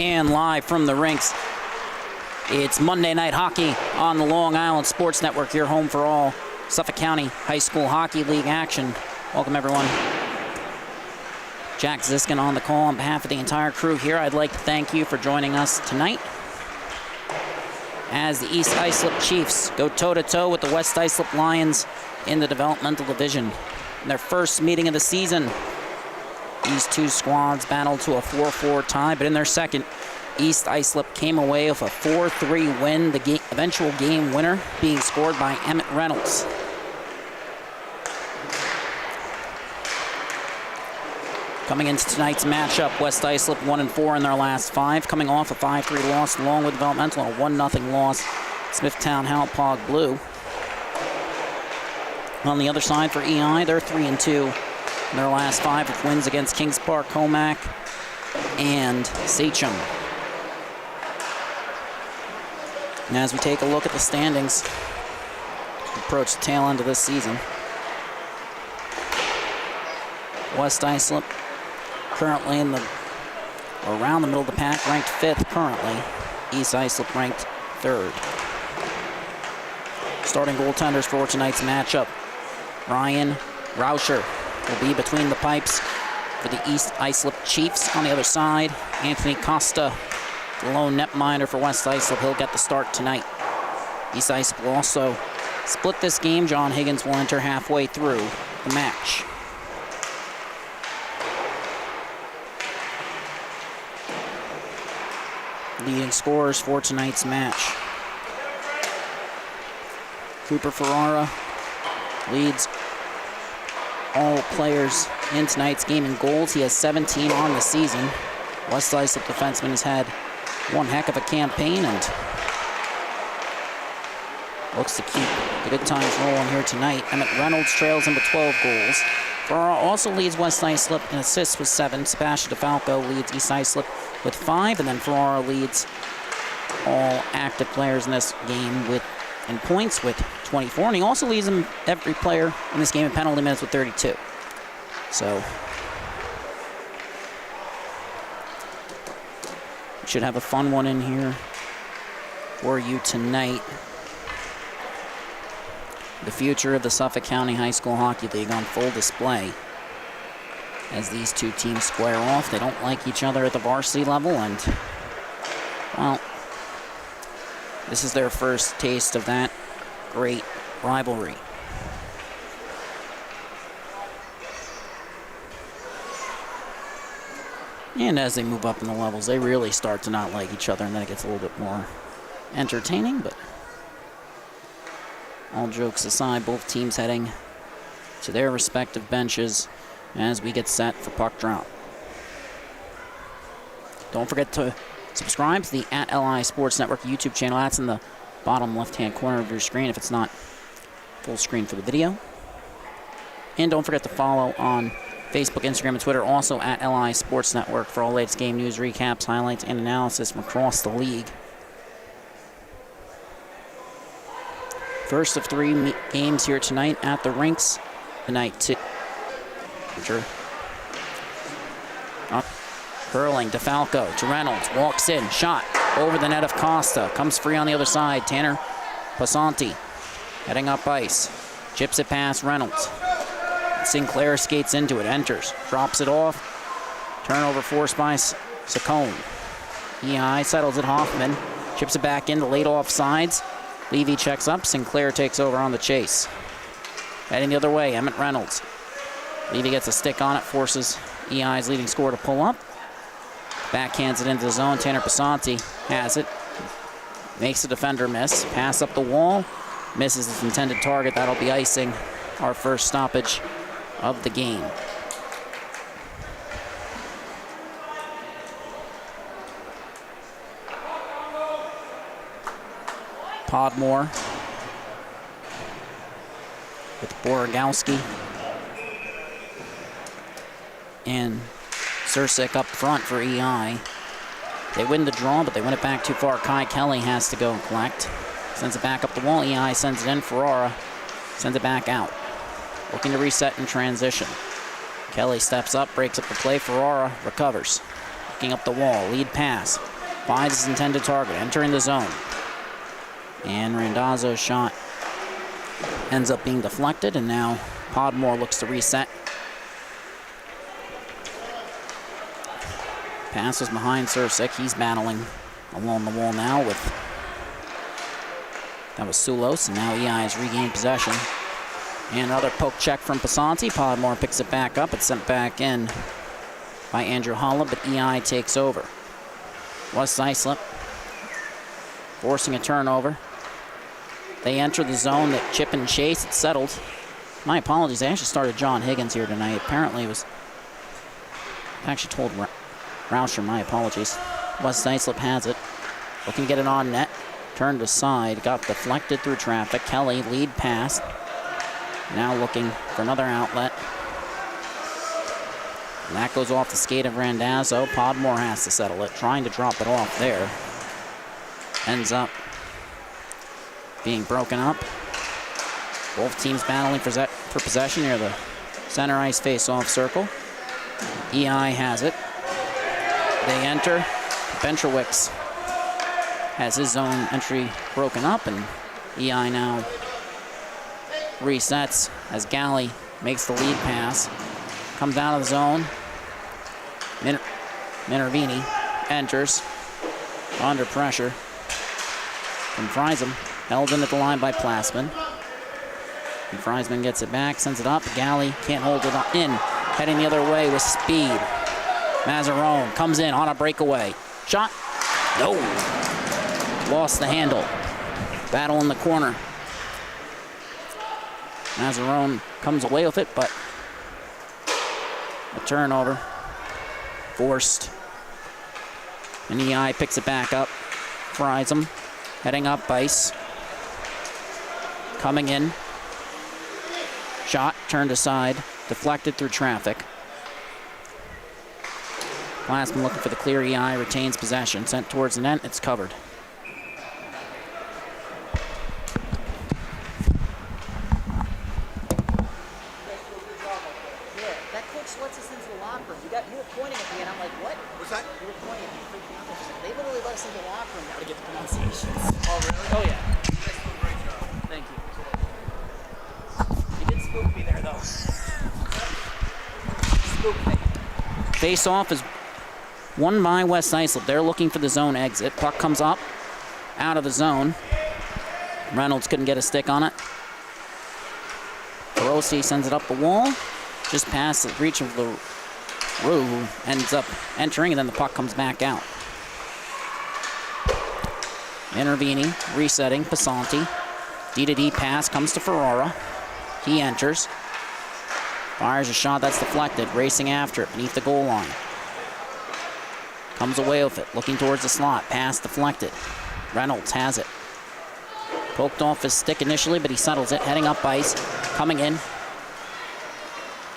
And live from the rinks, it's Monday Night Hockey on the Long Island Sports Network, your home for all Suffolk County High School Hockey League action. Welcome, everyone. Jack Ziskin on the call on behalf of the entire crew here. I'd like to thank you for joining us tonight as the East Islip Chiefs go toe-to-toe with the West Islip Lions in the Developmental Division. In their first meeting of the season, these two squads battled to a 4-4 tie, but in their second, East Islip came away with a 4-3 win, the eventual game winner being scored by Emmett Reynolds. Coming into tonight's matchup, West Islip 1-4 in their last 5, coming off a 5-3 loss along with Developmental and a 1-0 loss, Smithtown Hauppauge Blue. On the other side for EI, they're 3-2 in their last 5 with wins against Kings Park, Comac, and Sachem. And as we take a look at the standings, approach the tail end of this season, West Islip currently around the middle of the pack, ranked 5th currently. East Islip ranked 3rd. Starting goaltenders for tonight's matchup, Ryan Rauscher will be between the pipes for the East Islip Chiefs. On the other side, Anthony Costa, the lone netminder for West Islip. He'll get the start tonight. East Islip will also split this game. John Higgins will enter halfway through the match. Leading scorers for tonight's match. Cooper Ferrara leads all players in tonight's game in goals. He has 17 on the season. West Islip defenseman has had one heck of a campaign and looks to keep the good times rolling here tonight. Emmett Reynolds trails him with 12 goals. Ferrara also leads West Islip in assists with 7. Sebastian DeFalco leads East Islip with 5, and then Ferrara leads all active players in this game in points with 24, and he also leads them every player in this game in penalty minutes with 32. So we should have a fun one in here for you tonight. The future of the Suffolk County High School Hockey League on full display as these two teams square off. They don't like each other at the varsity level, and, well, this is their first taste of that great rivalry. And as they move up in the levels, they really start to not like each other, and then it gets a little bit more entertaining. But all jokes aside, both teams heading to their respective benches as we get set for puck drop. Don't forget to subscribe to the @LI Sports Network YouTube channel. That's in the bottom left-hand corner of your screen if it's not full screen for the video. And don't forget to follow on Facebook, Instagram, and Twitter, also @LI Sports Network for all latest game news, recaps, highlights, and analysis from across the league. First of 3 games here tonight at the rinks. Tonight, too. Hurling, DeFalco to Reynolds, walks in, shot over the net of Costa, comes free on the other side. Tanner Pasanti heading up ice, chips it past Reynolds. Sinclair skates into it, enters, drops it off. Turnover forced by Saccone. EI settles it, Hoffman, chips it back into late offsides. Levy checks up, Sinclair takes over on the chase. Heading the other way, Emmett Reynolds. Levy gets a stick on it, forces EI's leading scorer to pull up. Backhands it into the zone. Tanner Pasanti has it. Makes the defender miss. Pass up the wall. Misses its intended target. That'll be icing our first stoppage of the game. Podmore with Borogowski and Sursik up front for EI. They win the draw, but they win it back too far. Kai Kelly has to go and collect. Sends it back up the wall. EI sends it in. Ferrara sends it back out. Looking to reset in transition. Kelly steps up, breaks up the play. Ferrara recovers. walking up the wall. Lead pass. Finds his intended target. Entering the zone. And Randazzo's shot ends up being deflected, and now Podmore looks to reset. Pass was behind Sursic. He's battling along the wall now with... That was Sulos, and now EI has regained possession. And another poke check from Pasanti. Podmore picks it back up. It's sent back in by Andrew Holla, but EI takes over. West Islip forcing a turnover. They enter the zone that chip and chase. It's settled. My apologies. I actually started John Higgins here tonight. Apparently it was... I actually told Rauscher, my apologies. West Islip has it. Looking to get it on net. Turned aside. Got deflected through traffic. Kelly, lead pass. Now looking for another outlet. And that goes off the skate of Randazzo. Podmore has to settle it. Trying to drop it off there. Ends up being broken up. Both teams battling for possession near the center ice face-off circle. EI has it. They enter. Bencherwicks has his zone entry broken up, and EI now resets as Galley makes the lead pass. Comes out of the zone. Minervini enters under pressure from Friesman. Held in at the line by Plasman. And Friesman gets it back, sends it up. Galley can't hold it in. Heading the other way with speed. Mazzarone comes in on a breakaway. Shot. No. Lost the handle. Battle in the corner. Mazzarone comes away with it, but a turnover forced. And EI picks it back up. Friesman heading up ice. Coming in. Shot turned aside. Deflected through traffic. Glassman looking for the clear. EI retains possession. Sent towards the net. It's covered. That coach lets us into the locker room. You were pointing at me, and I'm like, what? What's that? You were pointing at me, freaking out. They literally let us into the locker room now to get the pronunciations. Oh, really? Oh, yeah. Thank you. You did spook me there, though. Spook me. Face-off is won by West Islip. They're looking for the zone exit. Puck comes up, out of the zone. Reynolds couldn't get a stick on it. Rossi sends it up the wall. Just past the reach of the Rue, ends up entering, and then the puck comes back out. Minervini resetting. Pasanti. D-to-D pass comes to Ferrara. He enters. Fires a shot that's deflected. Racing after it beneath the goal line. Comes away with it. Looking towards the slot. Pass deflected. Reynolds has it. Poked off his stick initially, but he settles it. Heading up ice. Coming in.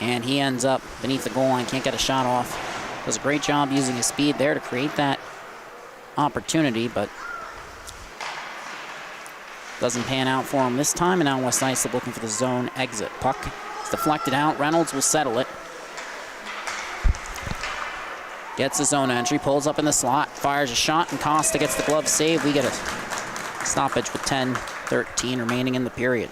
And he ends up beneath the goal line. Can't get a shot off. Does a great job using his speed there to create that opportunity, but doesn't pan out for him this time. And now West Islip looking for the zone exit. Puck is deflected out. Reynolds will settle it. Gets his zone entry. Pulls up in the slot. Fires a shot, and Costa gets the glove save. We get a stoppage with 10:13 remaining in the period.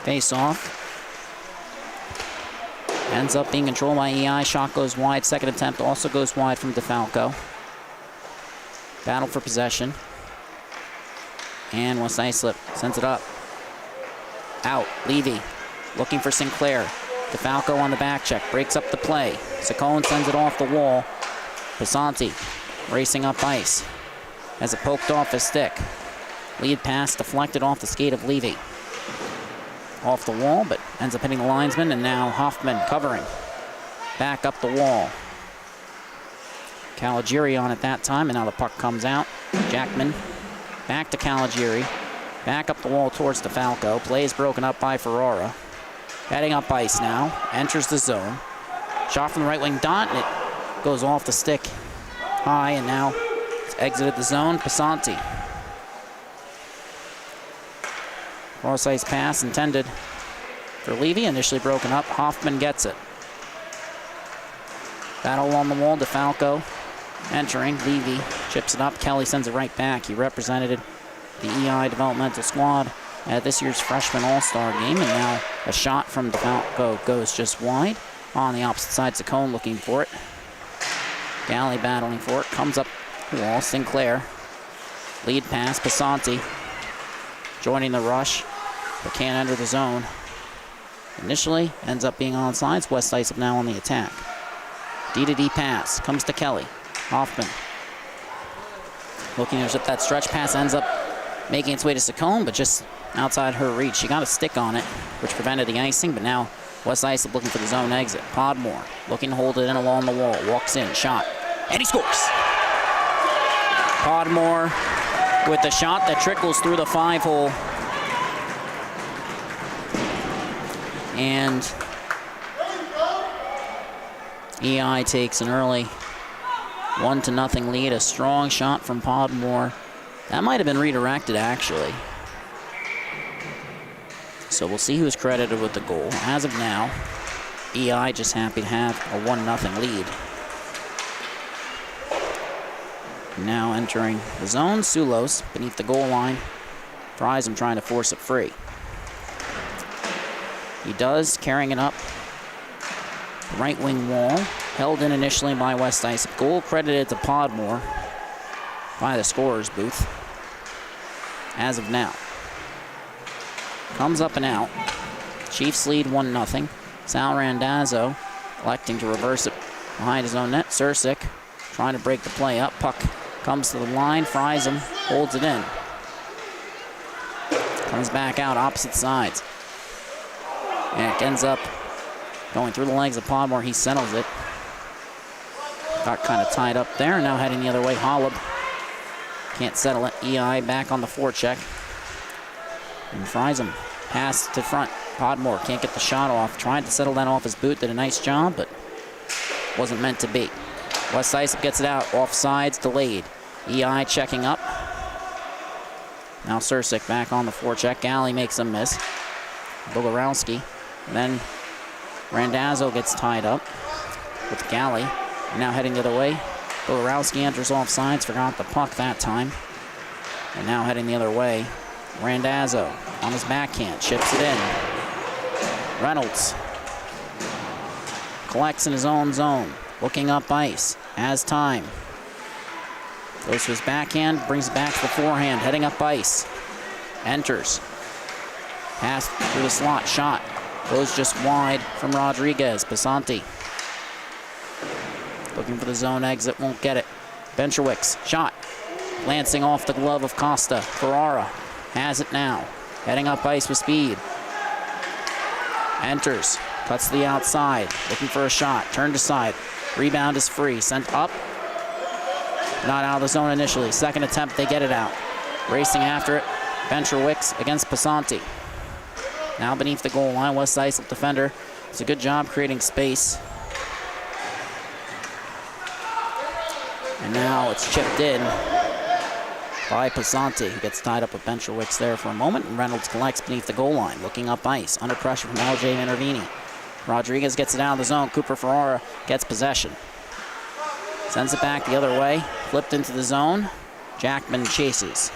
Face off. Ends up being controlled by EI. Shot goes wide. Second attempt also goes wide from DeFalco. Battle for possession. And West Islip sends it up. Out. Levy looking for Sinclair. DeFalco on the back check. Breaks up the play. Saccone sends it off the wall. Pasanti racing up ice. As it poked off his stick. Lead pass deflected off the skate of Levy. Off the wall, but ends up hitting the linesman, and now Hoffman covering. Back up the wall. Caligiuri on at that time, and now the puck comes out. Jackman back to Caligiuri. Back up the wall towards DeFalco. Play is broken up by Ferrara. Heading up ice now. Enters the zone. Shot from the right wing dot, and it goes off the stick high, and now it's exited the zone. Pasanti. Cross ice pass intended for Levy, initially broken up. Hoffman gets it. Battle along the wall, DeFalco entering. Levy chips it up. Kelly sends it right back. He represented the EI developmental squad at this year's freshman all-star game, and now a shot from DeFalco goes just wide on the opposite sides of the cone, looking for it. Galley battling for it, comes up the wall. Sinclair, lead pass. Pasanti joining the rush, but can't enter the zone. Initially ends up being onside. West Islip now on the attack. D-to-D pass comes to Kelly. Hoffman looking to intercept that stretch pass, ends up making its way to Saccone, but just outside her reach. She got a stick on it, which prevented the icing, but now West Islip looking for the zone exit. Podmore looking to hold it in along the wall. Walks in, shot, and he scores. Podmore with the shot that trickles through the 5-hole. And EI takes an early 1-0 lead. A strong shot from Podmore. That might have been redirected, actually. So we'll see who's credited with the goal. As of now, EI just happy to have a 1-0 lead. Now entering the zone, Sulos beneath the goal line. Fries him, trying to force it free. He does, carrying it up the right wing wall. Held in initially by West Islip. Goal credited to Podmore by the scorer's booth. As of now. Comes up and out. Chiefs lead 1-0. Sal Randazzo electing to reverse it behind his own net. Sursic trying to break the play up. Puck comes to the line, fries him, holds it in. Comes back out opposite sides. And it ends up going through the legs of Podmore. He settles it. Got kind of tied up there. Now heading the other way, Hollab can't settle it. EI back on the forecheck. And fries him. Pass to front. Podmore can't get the shot off. Tried to settle that off his boot. Did a nice job, but wasn't meant to be. West Islip gets it out. Offsides, delayed. EI checking up. Now Sursic back on the forecheck. Galley makes a miss. Bogorowski. Then Randazzo gets tied up with Galley. Now heading the other way. Bogorowski enters offsides. Forgot the puck that time. And now heading the other way. Randazzo on his backhand. Chips it in. Reynolds collects in his own zone. Looking up ice. Has time. Goes to his backhand. Brings it back to the forehand. Heading up ice. Enters. Pass through the slot. Shot. Goes just wide from Rodriguez. Pasanti. Looking for the zone exit. Won't get it. Bencherwicks. Shot. Lancing off the glove of Costa. Ferrara has it now. Heading up ice with speed. Enters. Cuts to the outside. Looking for a shot. Turned aside. Rebound is free. Sent up. Not out of the zone initially. Second attempt, they get it out. Racing after it. Bencherwicks against Pasanti. Now beneath the goal line. West Islip defender. It's a good job creating space. And now it's chipped in by Pasanti, who gets tied up with Bencherwicks there for a moment. And Reynolds collects beneath the goal line. Looking up ice. Under pressure from LJ Minervini. Rodriguez gets it out of the zone. Cooper Ferrara gets possession. Sends it back the other way. Flipped into the zone. Jackman chases.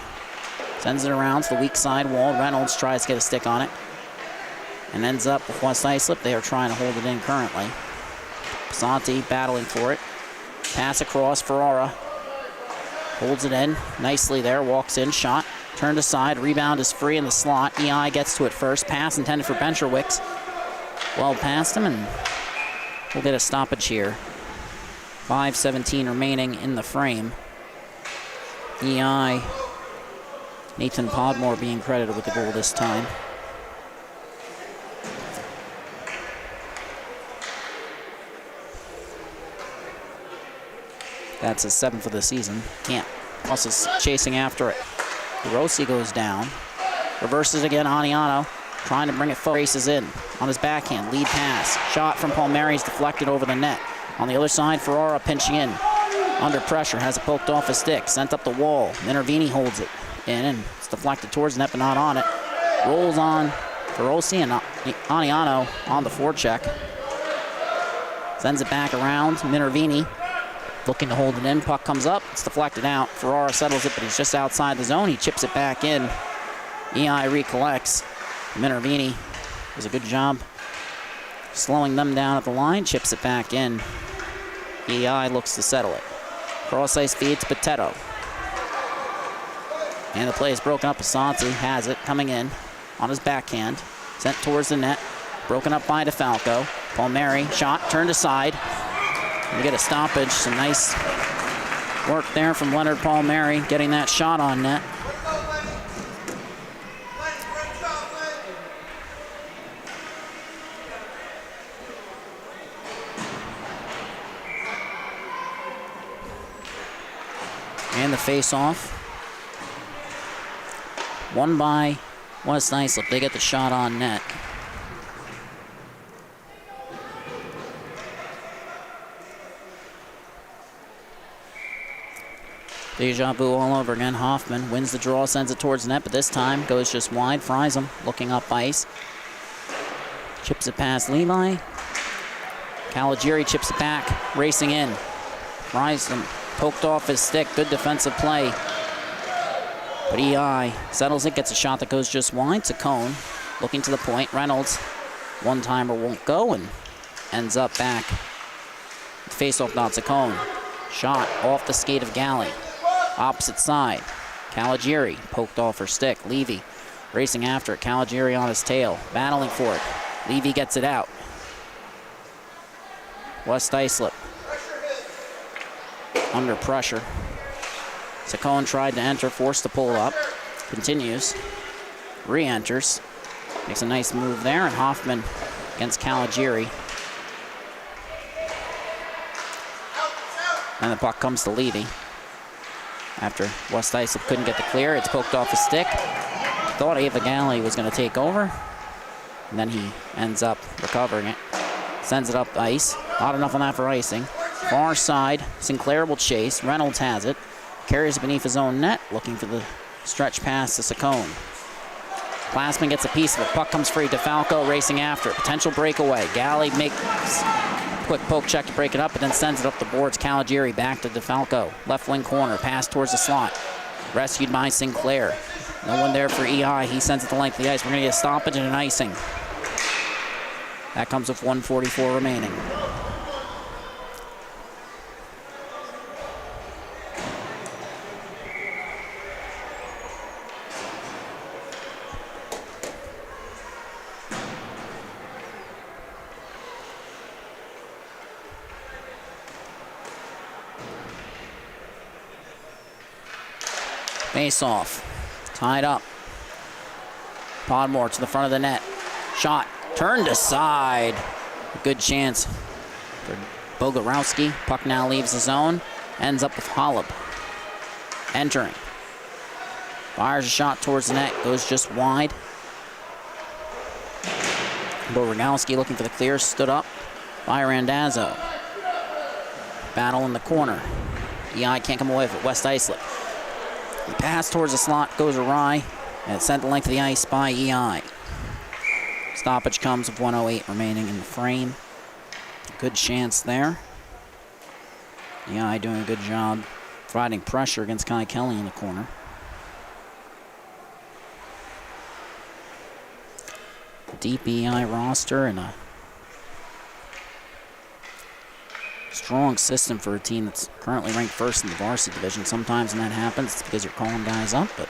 Sends it around to the weak side wall. Reynolds tries to get a stick on it. And ends up with West Islip. They are trying to hold it in currently. Pasanti battling for it. Pass across. Ferrara holds it in nicely there. Walks in. Shot. Turned aside. Rebound is free in the slot. EI gets to it first. Pass intended for Bencherwicks. Well past him, and we'll get a stoppage here. 5:17 remaining in the frame. EI, Nathan Podmore being credited with the goal this time. That's his 7th for the season. Can't. Plus is chasing after it. Rossi goes down. Reverses again, Aniano. Trying to bring it forward. Races in on his backhand. Lead pass. Shot from Palmieri's deflected over the net. On the other side, Ferrara pinching in. Under pressure, has it poked off a stick, sent up the wall. Minervini holds it in, and it's deflected towards the net, but not on it. Rolls on for Rossi, and Aniano on the forecheck. Sends it back around. Minervini looking to hold it in. Puck comes up. It's deflected out. Ferrara settles it, but he's just outside the zone. He chips it back in. EI recollects. Minervini does a good job slowing them down at the line. Chips it back in. EI looks to settle it. Cross ice feed to Potato. And the play is broken up. Asante has it coming in on his backhand. Sent towards the net. Broken up by DeFalco. Palmieri, shot, turned aside. We get a stoppage. Some nice work there from Leonard Palmieri, getting that shot on net. And the face-off. Won by West Islip. They get the shot on net. Deja vu all over again. Hoffman wins the draw, sends it towards the net, but this time goes just wide. Fries him, looking up ice. Chips it past Levi. Caligiuri chips it back, racing in. Fries him, poked off his stick. Good defensive play. But EI settles it, gets a shot that goes just wide. Saccone looking to the point. Reynolds, one-timer won't go, and ends up back. Face-off not Saccone. Shot off the skate of Galley. Opposite side. Caligiuri poked off her stick. Levy racing after it. Caligiuri on his tail, battling for it. Levy gets it out. West Islip under pressure. Saccone tried to enter, forced to pull up. Continues. Re-enters. Makes a nice move there, and Hoffman against Caligiuri. And the puck comes to Levy. After West Islip couldn't get the clear, it's poked off a stick. Thought Ava Galley was going to take over, and then he ends up recovering it. Sends it up ice. Not enough on that for icing. Far side, Sinclair will chase. Reynolds has it. Carries it beneath his own net, looking for the stretch pass to Saccone. Glassman gets a piece of it. Puck comes free. DeFalco racing after it. Potential breakaway. Galley makes quick poke check to break it up, and then sends it up the boards. Caligiuri back to DeFalco. Left wing corner. Pass towards the slot. Rescued by Sinclair. No one there for EI. He sends it the length of the ice. We're going to get a stoppage and an icing. That comes with 1:44 remaining. Face off. Tied up. Podmore to the front of the net. Shot. Turned aside. A good chance for Bogorowski. Puck now leaves the zone. Ends up with Holub. Entering. Fires a shot towards the net. Goes just wide. Bogorowski looking for the clear. Stood up by Randazzo. Battle in the corner. EI can't come away with it. West Islip. The pass towards the slot goes awry, and it's sent the length of the ice by EI. Stoppage comes with 1:08 remaining in the frame. Good chance there. EI doing a good job providing pressure against Kai Kelly in the corner. Deep EI roster and a strong system for a team that's currently ranked first in the varsity division. Sometimes when that happens, it's because you're calling guys up, but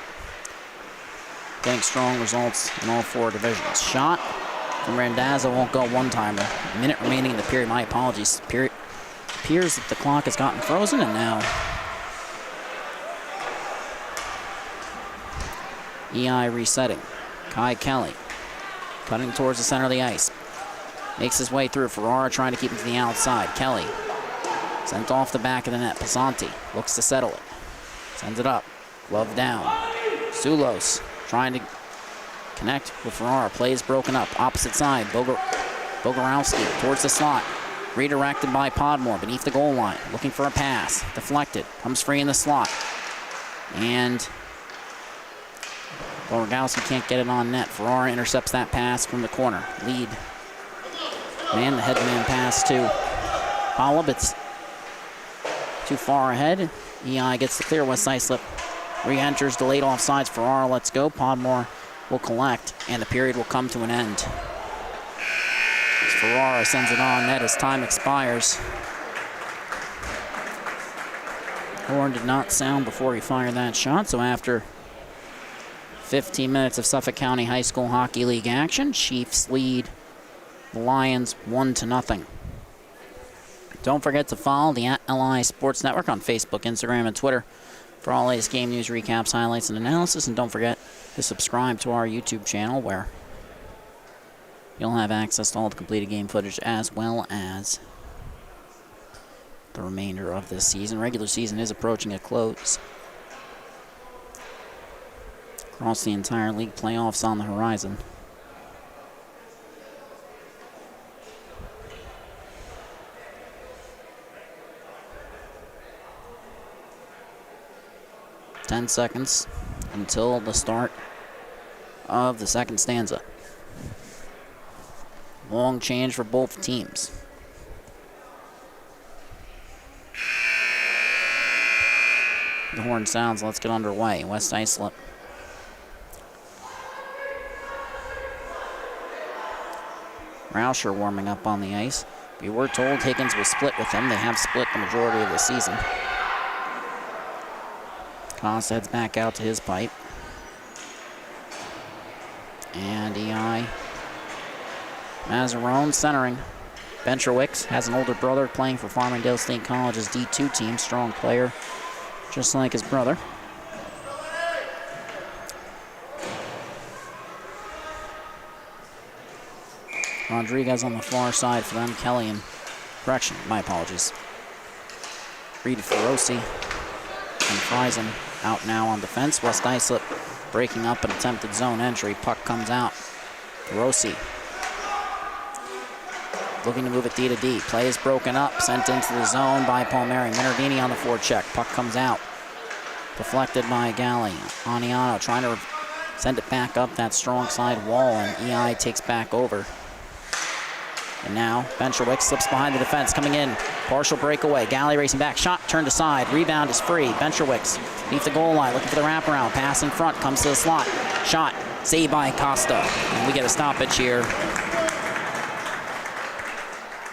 getting strong results in all four divisions. Shot from Randazzo won't go one-timer. A minute remaining in the period. My apologies. Appears that the clock has gotten frozen, and now EI resetting. Kai Kelly cutting towards the center of the ice. Makes his way through. Ferrara trying to keep him to the outside. Kelly sent off the back of the net. Passanti looks to settle it. Sends it up. Glove down. Sulos trying to connect with Ferrara. Play is broken up. Opposite side. Bogorowski towards the slot. Redirected by Podmore beneath the goal line. Looking for a pass. Deflected. Comes free in the slot. And Rogowski can't get it on net. Ferrara intercepts that pass from the corner. Lead. Man, the headman pass to Holub. It's too far ahead. EI gets the clear. West Islip re-enters. Delayed offsides. Ferrara lets go. Podmore will collect, and the period will come to an end. Ferrara sends it on net as time expires. Horn did not sound before he fired that shot, so after 15 minutes of Suffolk County High School Hockey League action, Chiefs lead the Lions 1-0. Don't forget to follow the @LI Sports Network on Facebook, Instagram, and Twitter for all latest game news, recaps, highlights, and analysis. And don't forget to subscribe to our YouTube channel, where you'll have access to all the completed game footage as well as the remainder of this season. Regular season is approaching a close. Across the entire league, playoffs on the horizon. Ten seconds until the start of the second stanza. Long change for both teams. The horn sounds. Let's get underway. West Islip. Rauscher warming up on the ice. We were told Higgins will split with him. They have split the majority of the season. Costa heads back out to his pipe. And EI. Mazzarone centering. Bencherwicks has an older brother playing for Farmingdale State College's D2 team. Strong player, just like his brother. Rodriguez on the far side for them. Kelly and correction, my apologies. Reed Feroci and Friesen out now on defense. West Islip breaking up an attempted zone entry. Puck comes out. Feroci looking to move it D to D. Play is broken up, sent into the zone by Palmieri. Minervini on the forecheck. Puck comes out. Deflected by Galli. Aniano trying to send it back up that strong side wall, and EI takes back over. And now Bencherwick slips behind the defense, coming in. Partial breakaway. Galli racing back. Shot turned aside. Rebound is free. Bencherwicks beneath the goal line, looking for the wraparound. Pass in front. Comes to the slot. Shot. Saved by Costa. And we get a stoppage here.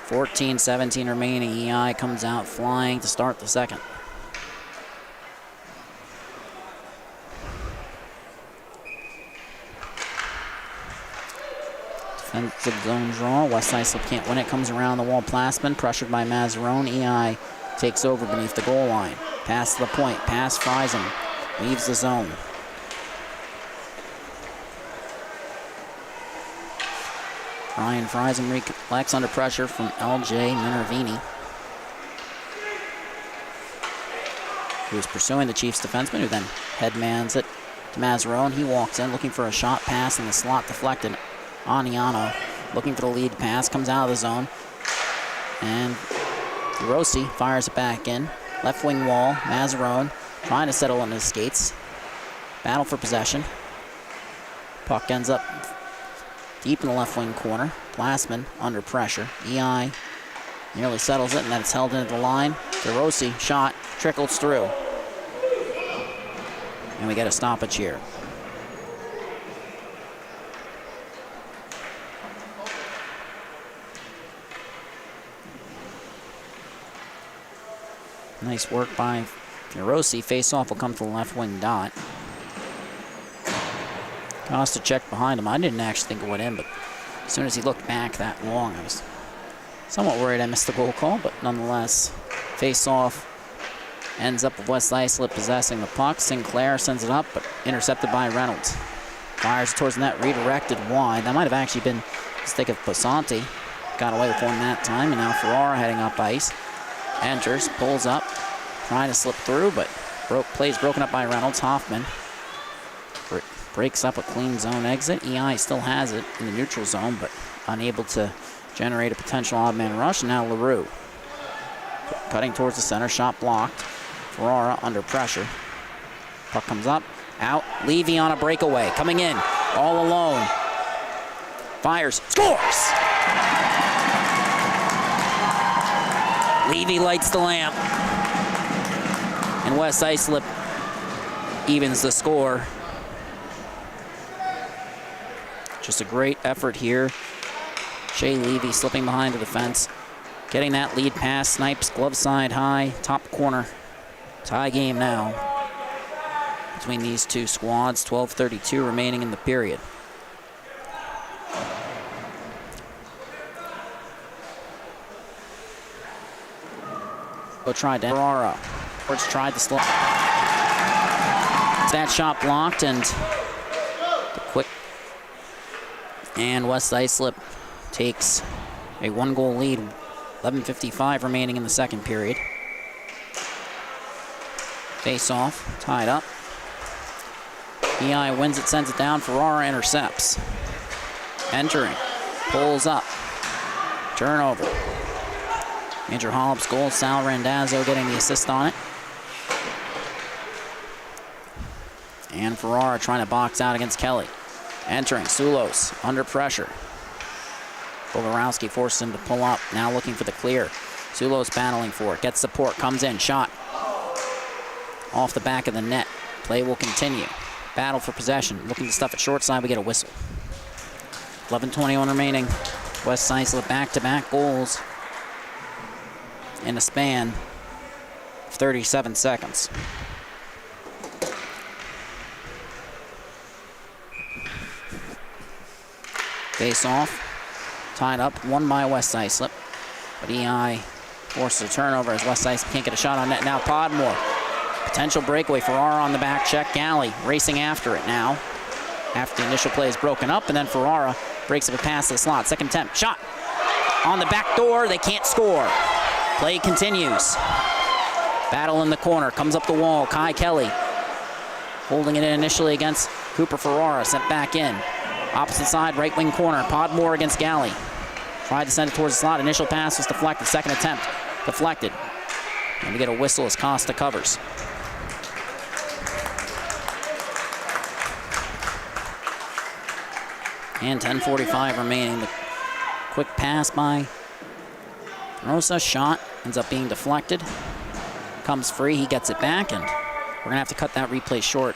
14-17 remaining. EI comes out flying to start the second. Defensive zone draw. West Islip can't win it. Comes around the wall. Plassman pressured by Mazzarone. EI takes over beneath the goal line. Pass to the point. Pass Friesen. Leaves the zone. Ryan Friesen reflects under pressure from LJ Minervini, who's pursuing the Chiefs defenseman, who then headmans it to Mazzarone. He walks in looking for a shot pass in the slot, deflected. Aniano looking for the lead pass, comes out of the zone. And Rossi fires it back in. Left wing wall, Mazzarone trying to settle on his skates. Battle for possession. Puck ends up deep in the left wing corner. Plassman under pressure. EI nearly settles it, and then it's held into the line. DeRossi shot trickles through. And we get a stoppage here. Nice work by Feroci. Face-off will come to the left wing dot. Costa checked behind him. I didn't actually think it went in, but as soon as he looked back that long, I was somewhat worried I missed the goal call, but nonetheless, face-off ends up with West Islip possessing the puck. Sinclair sends it up, but intercepted by Reynolds. Fires towards the net, redirected wide. That might have actually been a mistake of Pasanti. Got away with one that time, and now Ferrara heading up ice. Enters, pulls up, trying to slip through, but plays broken up by Reynolds. Hoffman breaks up a clean zone exit. EI still has it in the neutral zone, but unable to generate a potential odd man rush. Now LaRue cutting towards the center, shot blocked. Ferrara under pressure. Puck comes up, out. Levy on a breakaway, coming in, all alone. Fires, scores! Levy lights the lamp. And West Islip evens the score. Just a great effort here. Shea Levy slipping behind the defense. Getting that lead pass, snipes, glove side high, top corner. Tie game now between these two squads, 12:32 remaining in the period. Tried to Ferrara. Tried to slow. That shot blocked and the quick. And West Islip takes a 1-goal lead. 11:55 remaining in the second period. Face off, tied up. EI wins it, sends it down. Ferrara intercepts. Entering, pulls up. Turnover. Andrew Hollop's goal, Sal Randazzo getting the assist on it. And Ferrara trying to box out against Kelly. Entering, Sulos under pressure. Bogarowski forces him to pull up, now looking for the clear. Sulos battling for it, gets support, comes in, shot. Off the back of the net. Play will continue. Battle for possession, looking to stuff it short side, we get a whistle. 11:21 remaining. West Islip back-to-back goals in a span of 37 seconds. Face off, tied up, won by West Islip, but EI forces a turnover as West Islip can't get a shot on net. Now Podmore, potential breakaway. Ferrara on the back check. Galley racing after it now. After the initial play is broken up, and then Ferrara breaks up a pass to the slot. Second attempt, shot on the back door. They can't score. Play continues. Battle in the corner, comes up the wall. Kai Kelly holding it in initially against Cooper Ferrara, sent back in. Opposite side, right wing corner. Podmore against Galley. Tried to send it towards the slot. Initial pass was deflected. Second attempt, deflected. And we get a whistle as Costa covers. And 10:45 remaining. The quick pass by Rosa, shot, ends up being deflected. Comes free, he gets it back, and we're gonna have to cut that replay short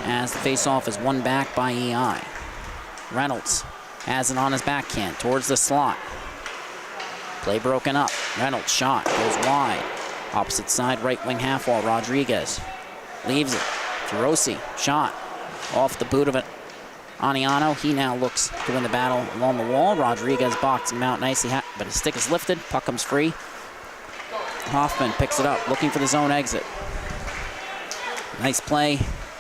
as the face-off is won back by EI. Reynolds has it on his backhand towards the slot. Play broken up. Reynolds shot, goes wide. Opposite side, right wing half wall, Rodriguez leaves it. Firosi, shot, off the boot of it. Aniano, he now looks to win the battle along the wall. Rodriguez boxed him out nicely, but his stick is lifted. Puck comes free. Hoffman picks it up, looking for the zone exit. Nice play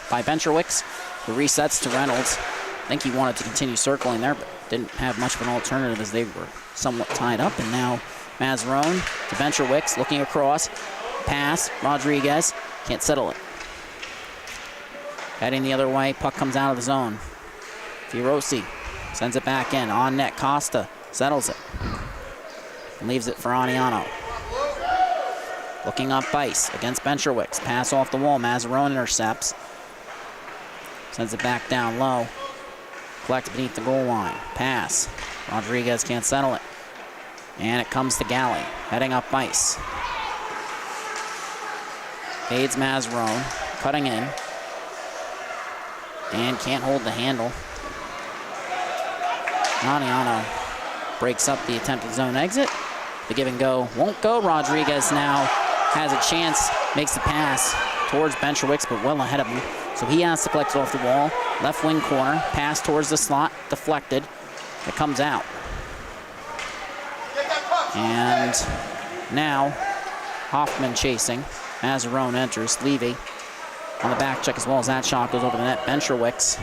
by Bencherwicks, who resets to Reynolds. I think he wanted to continue circling there, but didn't have much of an alternative as they were somewhat tied up. And now Mazzarone to Bencherwicks, looking across. Pass, Rodriguez, can't settle it. Heading the other way, puck comes out of the zone. Firosi sends it back in, on net, Costa settles it. And leaves it for Aniano. Looking up ice against Bencherwicks. Pass off the wall. Mazzarone intercepts. Sends it back down low. Collected beneath the goal line. Pass. Rodriguez can't settle it. And it comes to Galley. Heading up ice. Fades Mazzarone. Cutting in. And can't hold the handle. Aniano breaks up the attempted zone exit. The give and go won't go. Rodriguez now has a chance, makes the pass towards Bencherwicks, but well ahead of him. So he has to collect it off the wall. Left wing corner, pass towards the slot, deflected. It comes out. And now Hoffman chasing. Mazzarone enters. Levy on the back check as well as that shot goes over the net. Bencherwicks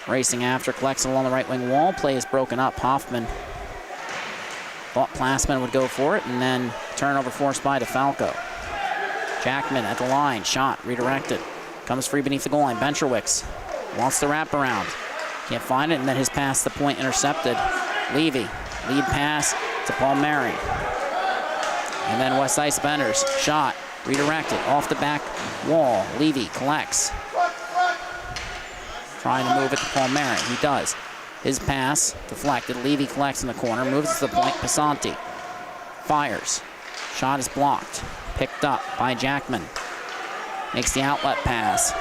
racing after, collects it along the right wing wall. Play is broken up. Hoffman thought Plasman would go for it, and then turnover forced by DeFalco. Jackman at the line, shot, redirected. Comes free beneath the goal line. Bencherwicks wants the wrap around. Can't find it, and then his pass to the point intercepted. Levy Lead pass to Palmieri. And then West Islip enters. Shot. Redirected. Off the back wall. Levy collects. Trying to move it to Palmieri. He does. His pass deflected. Levy collects in the corner. Moves to the point. Pasanti fires. Shot is blocked. Picked up by Jackman. Makes the outlet pass.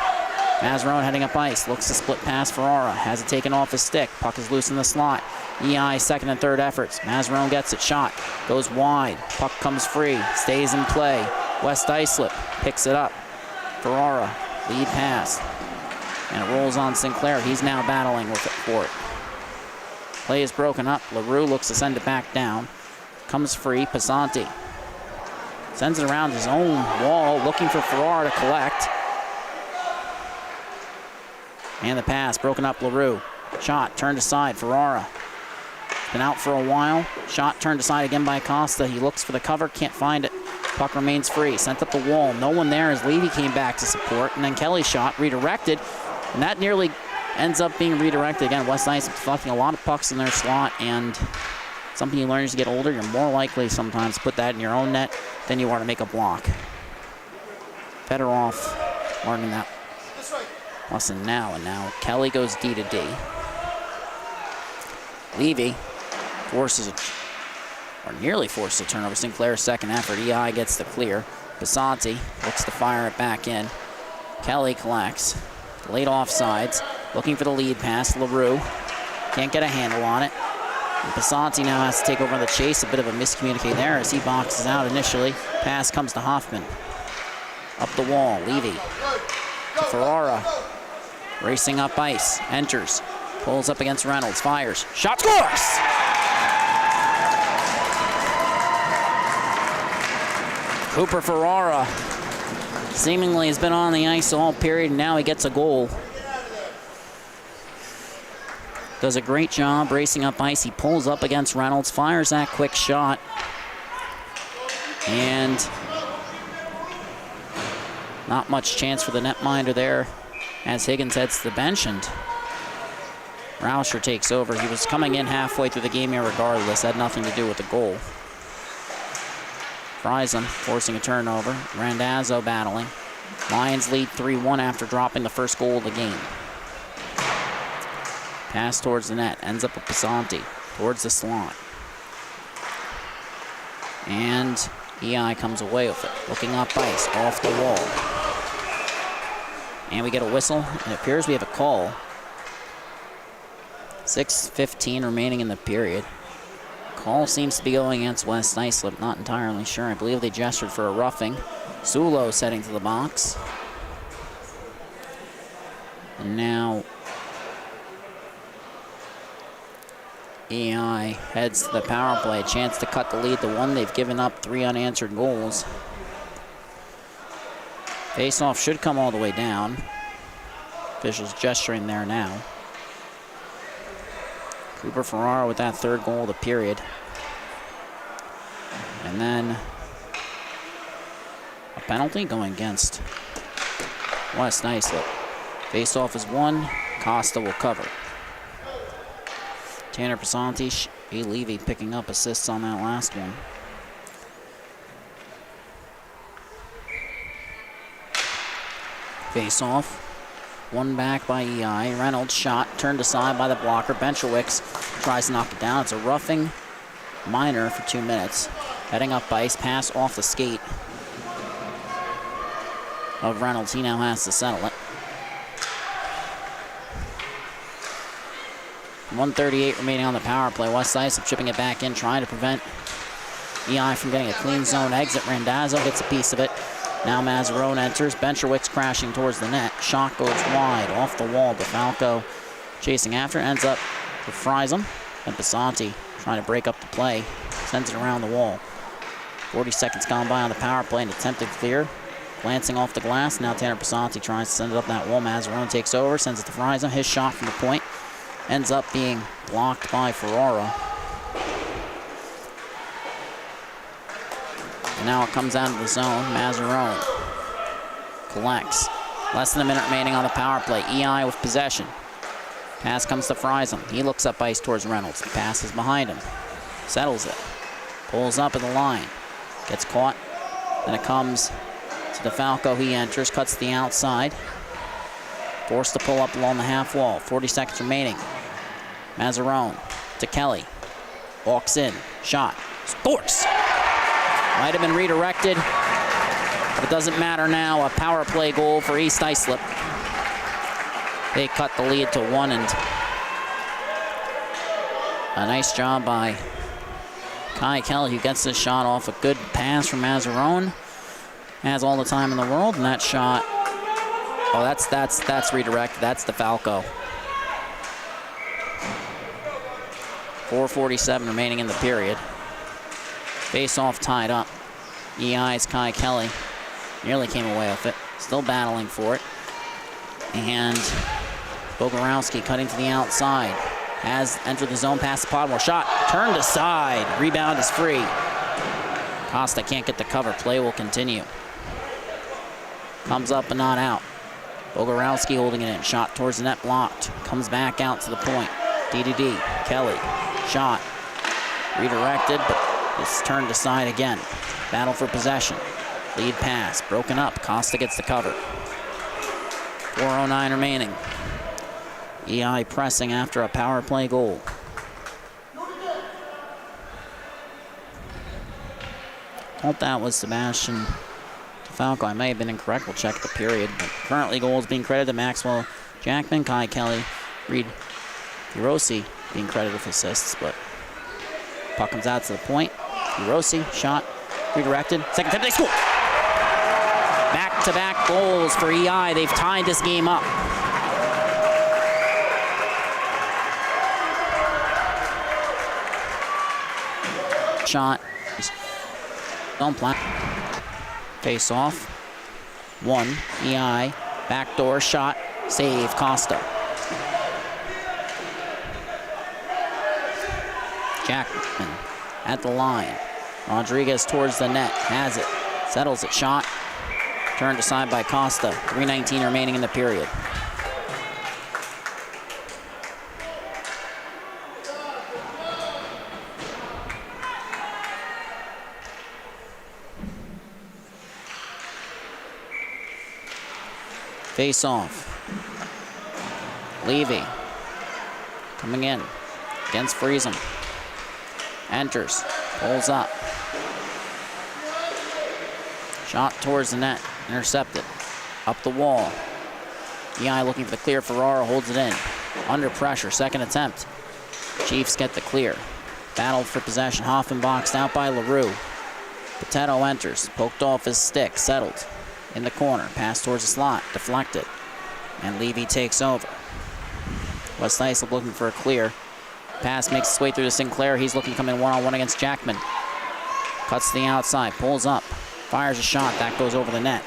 Mazzarone heading up ice. Looks to split pass Ferrara. Has it taken off his stick. Puck is loose in the slot. EI second and third efforts. Mazzarone gets it. Shot. Goes wide. Puck comes free. Stays in play. West Islip picks it up. Ferrara. Lead pass. And it rolls on Sinclair. He's now battling with it for it. Play is broken up. LaRue looks to send it back down. Comes free. Pasanti sends it around his own wall, looking for Ferrara to collect. And the pass, broken up LaRue. Shot, turned aside, Ferrara. Been out for a while. Shot turned aside again by Acosta. He looks for the cover, can't find it. Puck remains free, sent up the wall. No one there as Levy came back to support. And then Kelly's shot, redirected. And that nearly ends up being redirected. Again, West Islip deflecting a lot of pucks in their slot, and something you learn as you get older, you're more likely sometimes to put that in your own net than you are to make a block. Better off learning that lesson now. And now Kelly goes D to D. Levy forces or nearly forces a turnover. Sinclair's second effort. EI gets the clear. Basanti looks to fire it back in. Kelly collects. Late offsides. Looking for the lead pass. LaRue can't get a handle on it. And Basanti now has to take over on the chase. A bit of a miscommunication there as he boxes out initially. Pass comes to Hoffman. Up the wall. Levy to Ferrara. Racing up ice. Enters. Pulls up against Reynolds. Fires. Shot scores! Cooper Ferrara seemingly has been on the ice all period, and now he gets a goal. Does a great job racing up ice. He pulls up against Reynolds, fires that quick shot. And not much chance for the netminder there as Higgins heads to the bench, and Rauscher takes over. He was coming in halfway through the game here regardless. Had nothing to do with the goal. Friesen forcing a turnover. Randazzo battling. Lions lead 3-1 after dropping the first goal of the game. Pass towards the net. Ends up with Pasanti towards the slot. And EI comes away with it. Looking up ice. Off the wall. And we get a whistle. It appears we have a call. 6:15 remaining in the period. Call seems to be going against West Islip. Not entirely sure. I believe they gestured for a roughing. Sulo heading to the box. And now EI heads to the power play. A chance to cut the lead to one. They've given up 3 unanswered goals. Face-off should come all the way down. Officials gesturing there now. Cooper Ferrara with that third goal of the period. And then a penalty going against West Islip. Face-off is won. Costa will cover. Tanner Pasanti, A. Levy picking up assists on that last one. Face-off. One back by EI. Reynolds shot turned aside by the blocker. Benchowicz tries to knock it down. It's a roughing minor for 2 minutes. Heading up ice. Pass off the skate of Reynolds. He now has to settle it. 1:38 remaining on the power play. West Islip chipping it back in, trying to prevent EI from getting a clean zone exit. Randazzo gets a piece of it. Now Mazzarone enters. Benchowicz crashing towards the net. Shot goes wide off the wall. Bafalco chasing after. Ends up with Friesen. And Basanti trying to break up the play. Sends it around the wall. 40 seconds gone by on the power play. An attempted clear. Glancing off the glass. Now Tanner Basanti tries to send it up that wall. Mazzarone takes over. Sends it to Friesen. His shot from the point ends up being blocked by Ferrara. And now it comes out of the zone. Mazzarone collects. Less than a minute remaining on the power play. EI with possession. Pass comes to Friesen. He looks up ice towards Reynolds. Pass is behind him. settles it. Pulls up at the line. Gets caught. Then it comes to DeFalco. He enters, cuts the outside. Forced to pull up along the half wall. 40 seconds remaining. Mazzarone to Kelly. Walks in. Shot. Scores! Might have been redirected, but it doesn't matter now. A power play goal for East Islip. They cut the lead to 1, and a nice job by Kai Kelly, who gets this shot off a good pass from Mazzarone. Has all the time in the world, and that shot, oh, that's redirected. That's DeFalco. 4:47 remaining in the period. Face-off tied up. EI's Kai Kelly nearly came away with it. Still battling for it. And Bogorowski cutting to the outside. Has entered the zone past the Podmore. Shot turned aside. Rebound is free. Costa can't get the cover. Play will continue. Comes up but not out. Bogorowski holding it in. Shot towards the net blocked. Comes back out to the point. DDD. Kelly. Shot. Redirected, but it's turned aside again. Battle for possession. Lead pass. Broken up. Costa gets the cover. 4:09 remaining. EI pressing after a power play goal. Thought that was Sebastian DeFalco. I may have been incorrect. We'll check the period. But currently goals being credited to Maxwell Jackman, Kai Kelly, Reed Hiroshi being credited with assists, but puck comes out to the point. Hiroshi, shot, redirected. Second attempt, they score! Back-to-back goals for EI. They've tied this game up. Shot. Don't plan. Face off. 1. EI. Backdoor shot. Save. Costa. Jackman at the line. Rodriguez towards the net. Has it. Settles it. Shot. Turned aside by Costa. 3:19 remaining in the period. Face off. Levy coming in against Friesen. Enters. Pulls up. Shot towards the net. Intercepted. Up the wall. EI looking for the clear. Ferrara holds it in. Under pressure. Second attempt. Chiefs get the clear. Battle for possession. Hoffman boxed out by LaRue. Potato enters. Poked off his stick. Settled. In the corner. Pass towards the slot. Deflected. And Levy takes over. West Islip looking for a clear. Pass makes its way through to Sinclair. He's looking to come in one-on-one against Jackman. Cuts to the outside. Pulls up. Fires a shot. That goes over the net.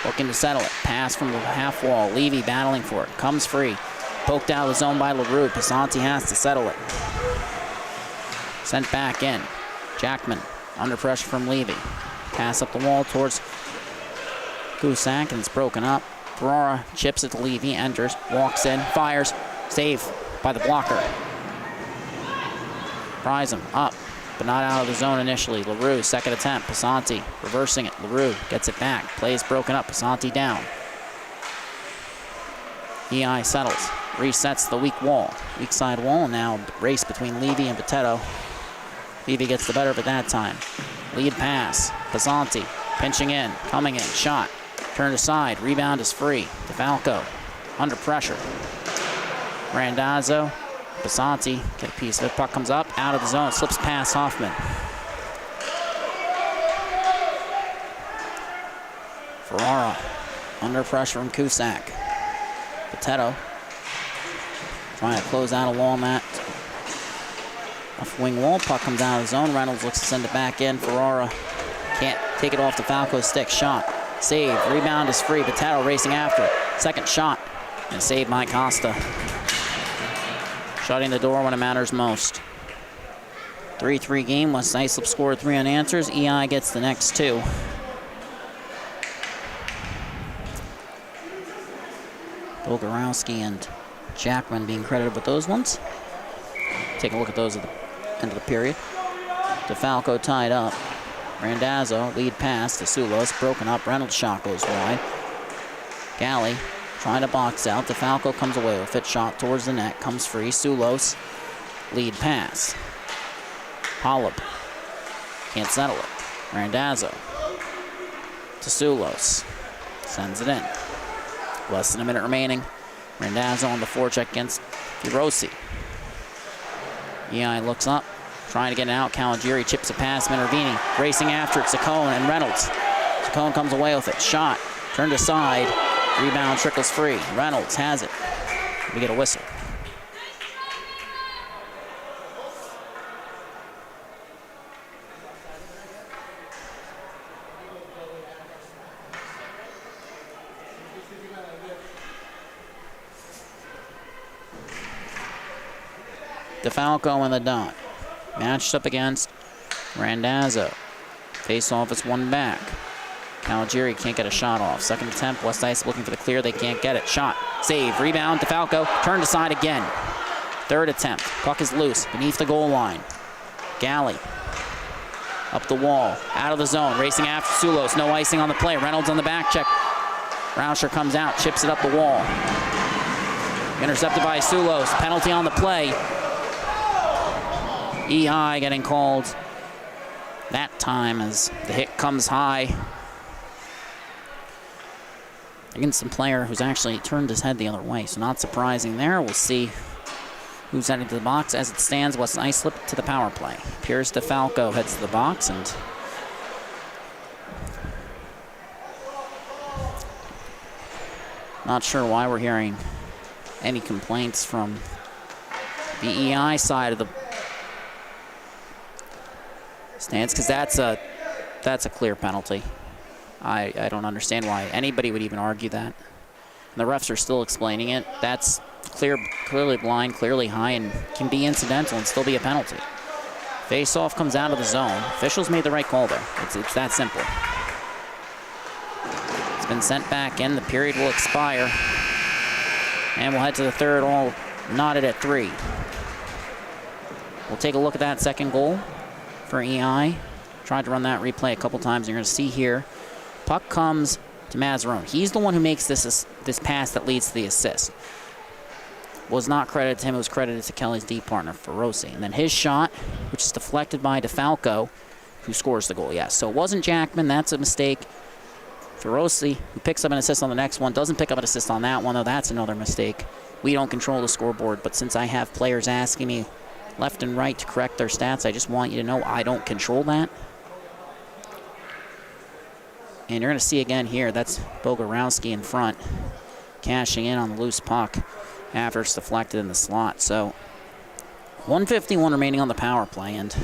Looking to settle it. Pass from the half wall. Levy battling for it. Comes free. Poked out of the zone by LaRue. Pasanti has to settle it. Sent back in. Jackman under pressure from Levy. Pass up the wall towards Gusak, and it's broken up. Ferrara chips it to Levy, enters, walks in, fires, save by the blocker. Pries him up, but not out of the zone initially. LaRue, second attempt. Pasanti reversing it. LaRue gets it back. Plays broken up. Pasanti down. EI settles. Resets the weak wall. Weak side wall now. Race between Levy and Potato. Levy gets the better of it that time. Lead pass. Pasanti pinching in. Coming in. Shot. Turned aside. Rebound is free. DeFalco under pressure. Randazzo. Pasanti get a piece of it. Puck comes up. Out of the zone. Slips past Hoffman. Ferrara under pressure from Cusack. Potato trying to close out along that off wing wall. Puck comes out of the zone. Reynolds looks to send it back in. Ferrara can't take it off DeFalco's stick. Shot. Save. Rebound is free. Potato racing after it. Second shot. And saved by Costa. Shutting the door when it matters most. 3-3 game. West Islip scored 3 unanswers. EI gets the next 2. Bogorowski and Jackman being credited with those ones. Take a look at those at the end of the period. DeFalco tied up. Randazzo, lead pass to Sulos, broken up. Reynolds' shot goes wide. Galley trying to box out. DeFalco comes away with it. Shot towards the net, comes free. Sulos, lead pass. Hollop can't settle it. Randazzo to Sulos, sends it in. Less than a minute remaining. Randazzo on the forecheck against Firosi. EI looks up, trying to get it out. Caligiuri chips a pass. Minervini racing after it. Saccone and Reynolds. Saccone comes away with it. Shot turned aside. Rebound trickles free. Reynolds has it. We get a whistle. DeFalco in the dot. Matched up against Randazzo. Face off, it's one back. Caligiuri can't get a shot off. Second attempt, West Islip looking for the clear. They can't get it. Shot, save, rebound, DeFalco, turned aside again. Third attempt, puck is loose, beneath the goal line. Galley, up the wall, out of the zone, racing after Sulos. No icing on the play. Reynolds on the back check. Rauscher comes out, chips it up the wall. Intercepted by Sulos. Penalty on the play. EI getting called that time as the hit comes high against some player who's actually turned his head the other way. So not surprising there. We'll see who's heading to the box. As it stands, West Islip to the power play. Pierce DeFalco heads to the box, and not sure why we're hearing any complaints from the EI side of the stands, because that's a clear penalty. I don't understand why anybody would even argue that. And the refs are still explaining it. That's clearly blind, clearly high, and can be incidental and still be a penalty. Face-off comes out of the zone. Officials made the right call there. It's that simple. It's been sent back in. The period will expire. And we'll head to the third, all knotted at 3. We'll take a look at that second goal for EI. Tried to run that replay a couple times. You're going to see here, puck comes to Mazzarone. He's the one who makes this pass that leads to the assist. Was not credited to him. It was credited to Kelly's D partner, Firosi. And then his shot, which is deflected by DeFalco, who scores the goal. Yes, so it wasn't Jackman. That's a mistake. Firosi, who picks up an assist on the next one, doesn't pick up an assist on that one, though. That's another mistake. We don't control the scoreboard, but since I have players asking me left and right to correct their stats, I just want you to know I don't control that. And you're going to see again here, that's Bogorowski in front, cashing in on the loose puck after it's deflected in the slot. So 1:51 remaining on the power play, and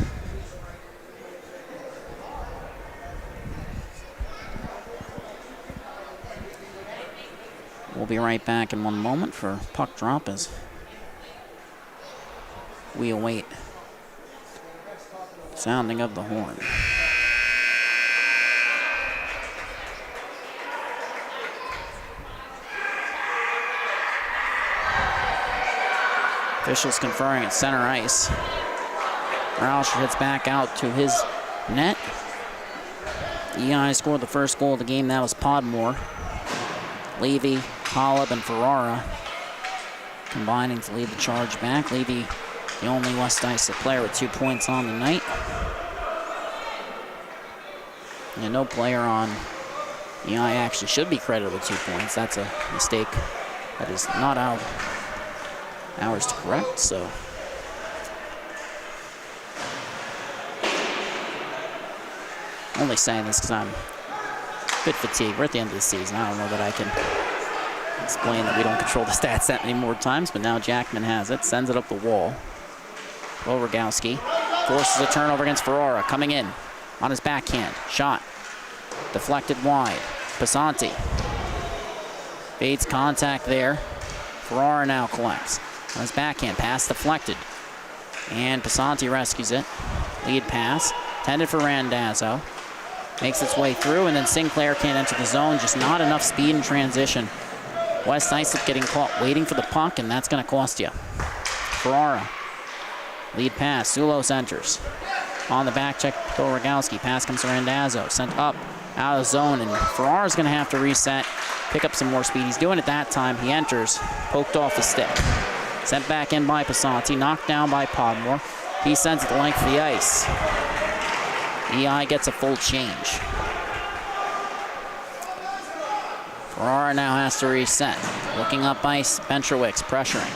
we'll be right back in one moment for puck drop as we await sounding of the horn. Officials conferring at center ice. Rauscher heads back out to his net. EI scored the first goal of the game. That was Podmore. Levy, Hollop, and Ferrara combining to lead the charge back. Levy, the only West Islip player with 2 points on the night. And no player on EI actually should be credited with 2 points. That's a mistake that is not ours to correct, so. Only saying this because I'm a bit fatigued. We're at the end of the season. I don't know that I can explain that we don't control the stats that many more times, but now Jackman has it, sends it up the wall. Rogowski forces a turnover against Ferrara, coming in on his backhand. Shot deflected wide. Passanti fades contact there. Ferrara now collects. On his backhand, pass deflected. And Passanti rescues it. Lead pass, intended for Randazzo. Makes its way through, and then Sinclair can't enter the zone. Just not enough speed in transition. West Islip getting caught waiting for the puck, and that's going to cost you. Ferrara Lead pass. Sulos enters. On the back check to Rogowski. Pass comes to Randazzo. Sent up out of zone. And Ferrara's going to have to reset. Pick up some more speed. He's doing it that time. He enters. Poked off the stick. Sent back in by Passanti. Knocked down by Podmore. He sends it the length of the ice. EI gets a full change. Ferrara now has to reset. Looking up ice, Bencherwicks pressuring.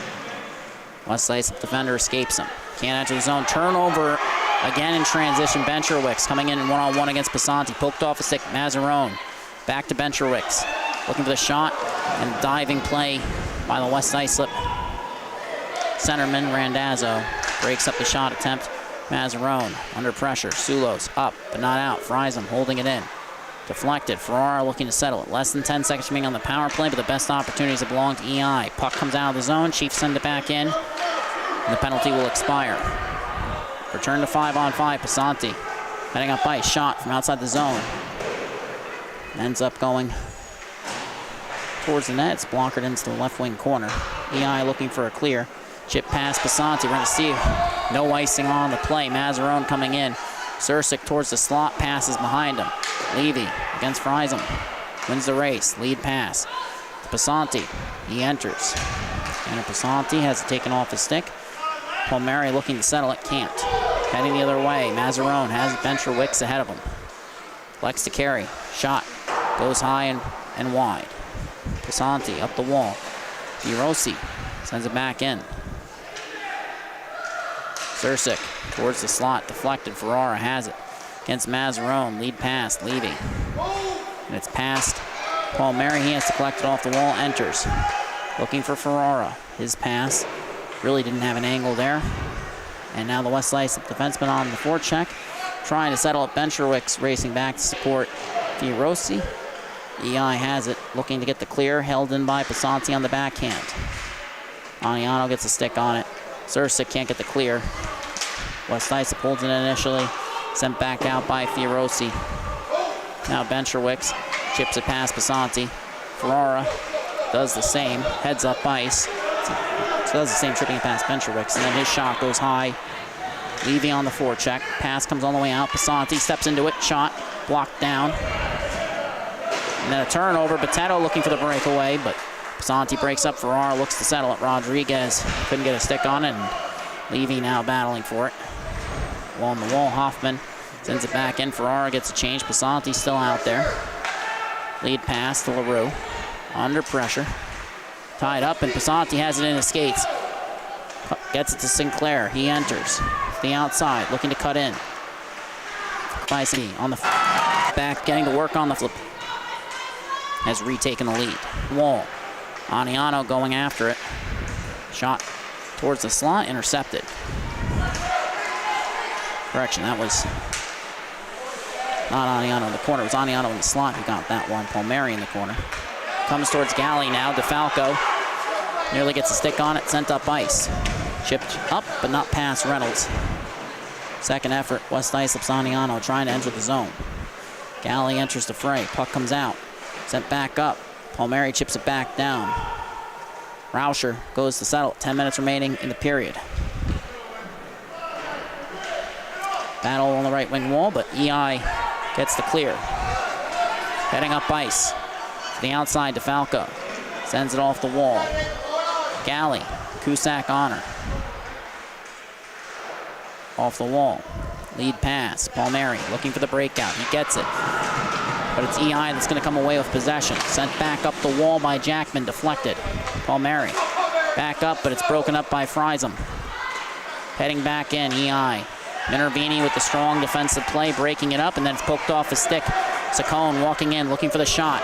West Islip defender escapes him. Can't enter the zone. Turnover again in transition. Bencherwicks coming in one-on-one against Passanti. Poked off a stick. Mazarone back to Bencherwicks. Looking for the shot and diving play by the West Islip centerman Randazzo. Breaks up the shot attempt. Mazarone under pressure. Sulos up but not out. Friesen holding it in. Deflected. Ferrara looking to settle it. Less than 10 seconds remaining on the power play, but the best opportunities have belonged to EI. Puck comes out of the zone. Chiefs send it back in. And the penalty will expire. Return to 5-on-5. Passanti heading up ice. Shot from outside the zone. Ends up going towards the net. It's blockered into the left wing corner. EI looking for a clear. Chip pass Passanti. We're going to see no icing on the play. Mazarone coming in. Sursik towards the slot. Passes behind him. Levy against Friesen. Wins the race. Lead pass to Passanti. He enters. And Passanti has it taken off his stick. Palmieri looking to settle it. Can't. Heading the other way. Mazarone has Bencherwicks ahead of him. Flex to carry. Shot. Goes high and wide. Passanti up the wall. DeRossi sends it back in. Sursik towards the slot. Deflected. Ferrara has it. Against Mazarone. Lead pass. Levy. And it's past Palmieri. He has to collect it off the wall. Enters. Looking for Ferrara. His pass really didn't have an angle there. And now the West Islip defenseman on the forecheck. Trying to settle it. Bencherwicks racing back to support DeRossi. EI has it. Looking to get the clear. Held in by Passanti on the backhand. Aniano gets a stick on it. Sursik can't get the clear. West Islip holds it initially. Sent back out by Fiorosi. Now Bencherwicks chips it past Passanti. Ferrara does the same. Heads up ice. So does the same, tripping it past Bencherwicks. And then his shot goes high. Levy on the forecheck. Pass comes all the way out. Passanti steps into it. Shot blocked down. And then a turnover. Boteto looking for the breakaway, but Passanti breaks up. Ferrara looks to settle it. Rodriguez couldn't get a stick on it. And Levy now battling for it. Along the wall, Hoffman sends it back in. Ferrara gets a change. Passanti still out there. Lead pass to LaRue. Under pressure. Tied up, and Passanti has it in his skates. Gets it to Sinclair. He enters. The outside, looking to cut in. Bicey on the back, getting to work on the flip. Has retaken the lead. Wall. Aniano going after it. Shot towards the slot, intercepted. Correction, that was not Aniano in the corner. It was Aniano in the slot who got that one. Palmieri in the corner. Comes towards Galley now. DeFalco nearly gets a stick on it. Sent up ice. Chipped up, but not past Reynolds. Second effort. West Islip's Aniano trying to enter the zone. Galley enters the fray. Puck comes out. Sent back up. Palmieri chips it back down. Rauscher goes to settle. 10 minutes remaining in the period. Battle on the right wing wall, but EI gets the clear. Heading up ice. To the outside, DeFalco. Sends it off the wall. Galley. Cusack honor. Off the wall. Lead pass. Palmieri looking for the breakout. He gets it. But it's EI that's going to come away with possession. Sent back up the wall by Jackman. Deflected. Palmieri. Back up, but it's broken up by Friesen. Heading back in, EI. Minervini with the strong defensive play, breaking it up, and then it's poked off his stick. Saccone walking in, looking for the shot.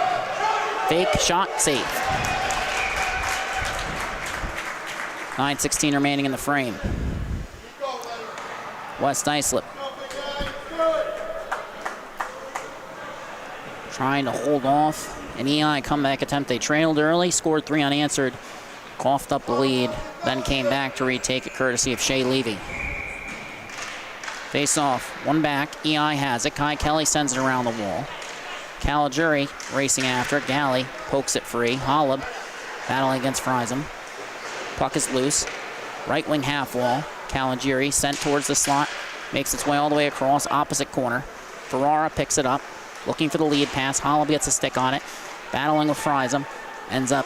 Fake shot, safe. 9:16 remaining in the frame. West Islip trying to hold off. An EI comeback attempt. They trailed early, scored 3 unanswered, coughed up the lead, then came back to retake it courtesy of Shea Levy. Face off, one back. EI has it. Kai Kelly sends it around the wall. Caligiuri racing after it. Galley pokes it free. Holub battling against Friesen. Puck is loose. Right wing half wall. Caligiuri sent towards the slot. Makes its way all the way across, opposite corner. Ferrara picks it up, looking for the lead pass. Holub gets a stick on it, battling with Friesen. Ends up